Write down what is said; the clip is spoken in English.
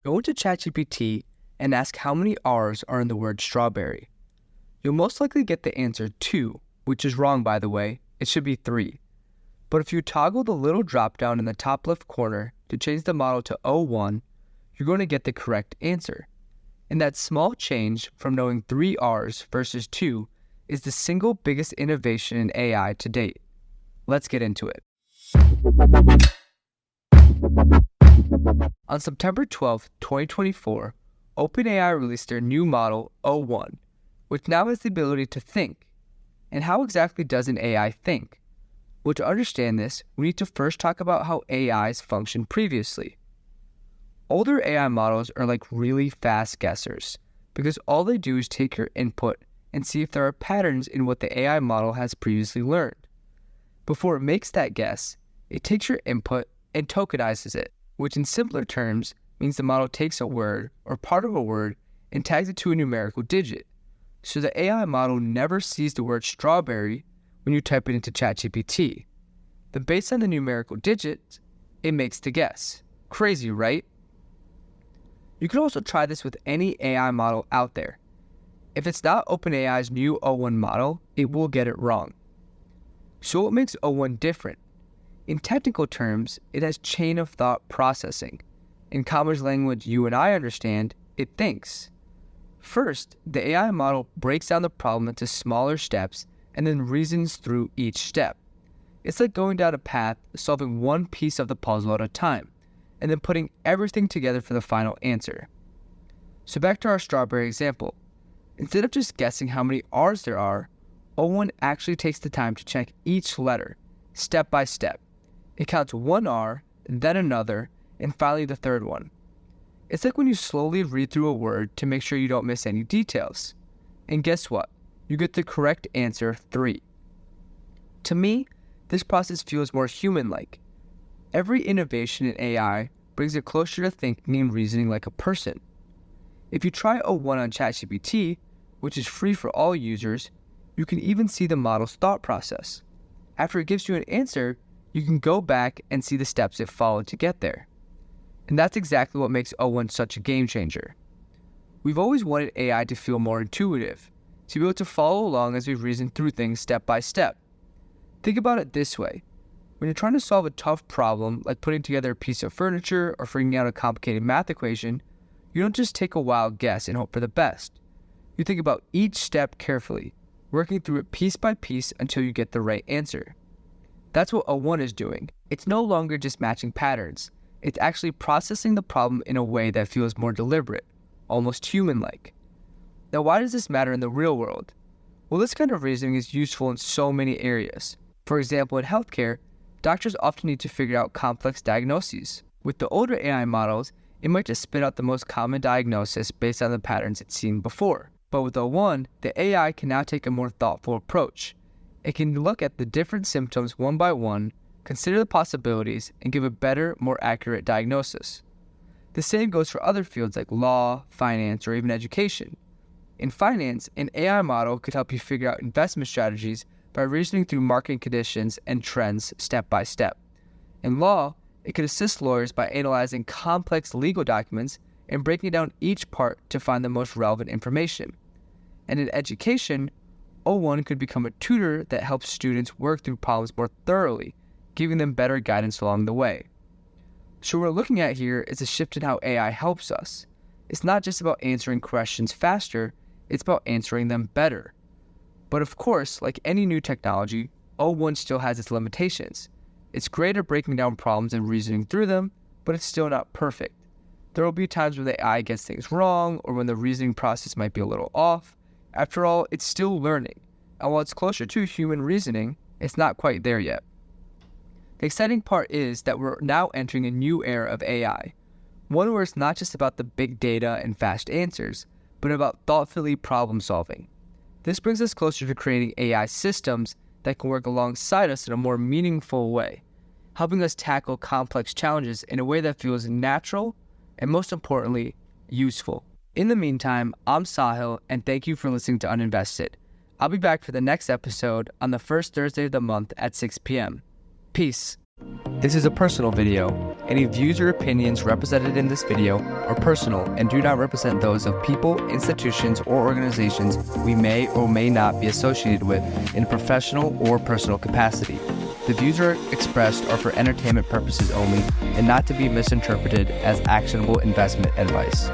Go into ChatGPT and ask how many R's are in the word strawberry. You'll most likely get the answer 2, which is wrong by the way, it should be 3. But if you toggle the little drop down in the top left corner to change the model to O1, you're going to get the correct answer. And that small change from knowing 3 R's versus 2 is the single biggest innovation in AI to date. Let's get into it. On September 12, 2024, OpenAI released their new model, O1, which now has the ability to think. And how exactly does an AI think? Well, to understand this, we need to first talk about how AIs functioned previously. Older AI models are like really fast guessers, because all they do is take your input and see if there are patterns in what the AI model has previously learned. Before it makes that guess, it takes your input and tokenizes it, which in simpler terms means the model takes a word or part of a word and tags it to a numerical digit. So the AI model never sees the word strawberry when you type it into ChatGPT. Then based on the numerical digits, it makes the guess. Crazy, right? You can also try this with any AI model out there. If it's not OpenAI's new O1 model, it will get it wrong. So what makes O1 different? In technical terms, it has chain of thought processing. In common language you and I understand, it thinks. First, the AI model breaks down the problem into smaller steps and then reasons through each step. It's like going down a path, solving one piece of the puzzle at a time, and then putting everything together for the final answer. So back to our strawberry example. Instead of just guessing how many R's there are, O1 actually takes the time to check each letter, step by step. It counts one R, then another, and finally the third one. It's like when you slowly read through a word to make sure you don't miss any details. And guess what? You get the correct answer 3. To me, this process feels more human-like. Every innovation in AI brings it closer to thinking and reasoning like a person. If you try O1 on ChatGPT, which is free for all users, you can even see the model's thought process. After it gives you an answer, you can go back and see the steps it followed to get there. And that's exactly what makes O1 such a game changer. We've always wanted AI to feel more intuitive, to be able to follow along as we reason through things step by step. Think about it this way. When you're trying to solve a tough problem, like putting together a piece of furniture or figuring out a complicated math equation, you don't just take a wild guess and hope for the best. You think about each step carefully, working through it piece by piece until you get the right answer. That's what O1 is doing. It's no longer just matching patterns. It's actually processing the problem in a way that feels more deliberate, almost human-like. Now, why does this matter in the real world? Well, this kind of reasoning is useful in so many areas. For example, in healthcare, doctors often need to figure out complex diagnoses. With the older AI models, it might just spit out the most common diagnosis based on the patterns it's seen before. But with O1, the AI can now take a more thoughtful approach. It can look at the different symptoms one by one, consider the possibilities, and give a better, more accurate diagnosis. The same goes for other fields like law, finance, or even education. In finance, an AI model could help you figure out investment strategies by reasoning through market conditions and trends step by step. In law, it could assist lawyers by analyzing complex legal documents and breaking down each part to find the most relevant information. And in education, O1 could become a tutor that helps students work through problems more thoroughly, giving them better guidance along the way. So what we're looking at here is a shift in how AI helps us. It's not just about answering questions faster, it's about answering them better. But of course, like any new technology, O1 still has its limitations. It's great at breaking down problems and reasoning through them, but it's still not perfect. There will be times when the AI gets things wrong or when the reasoning process might be a little off. After all, it's still learning, and while it's closer to human reasoning, it's not quite there yet. The exciting part is that we're now entering a new era of AI, one where it's not just about the big data and fast answers, but about thoughtfully problem solving. This brings us closer to creating AI systems that can work alongside us in a more meaningful way, helping us tackle complex challenges in a way that feels natural and, most importantly, useful. In the meantime, I'm Sahil, and thank you for listening to UNinvested. I'll be back for the next episode on the first Thursday of the month at 6 p.m. Peace. This is a personal video. Any views or opinions represented in this video are personal and do not represent those of people, institutions, or organizations we may or may not be associated with in a professional or personal capacity. The views expressed are for entertainment purposes only and not to be misinterpreted as actionable investment advice.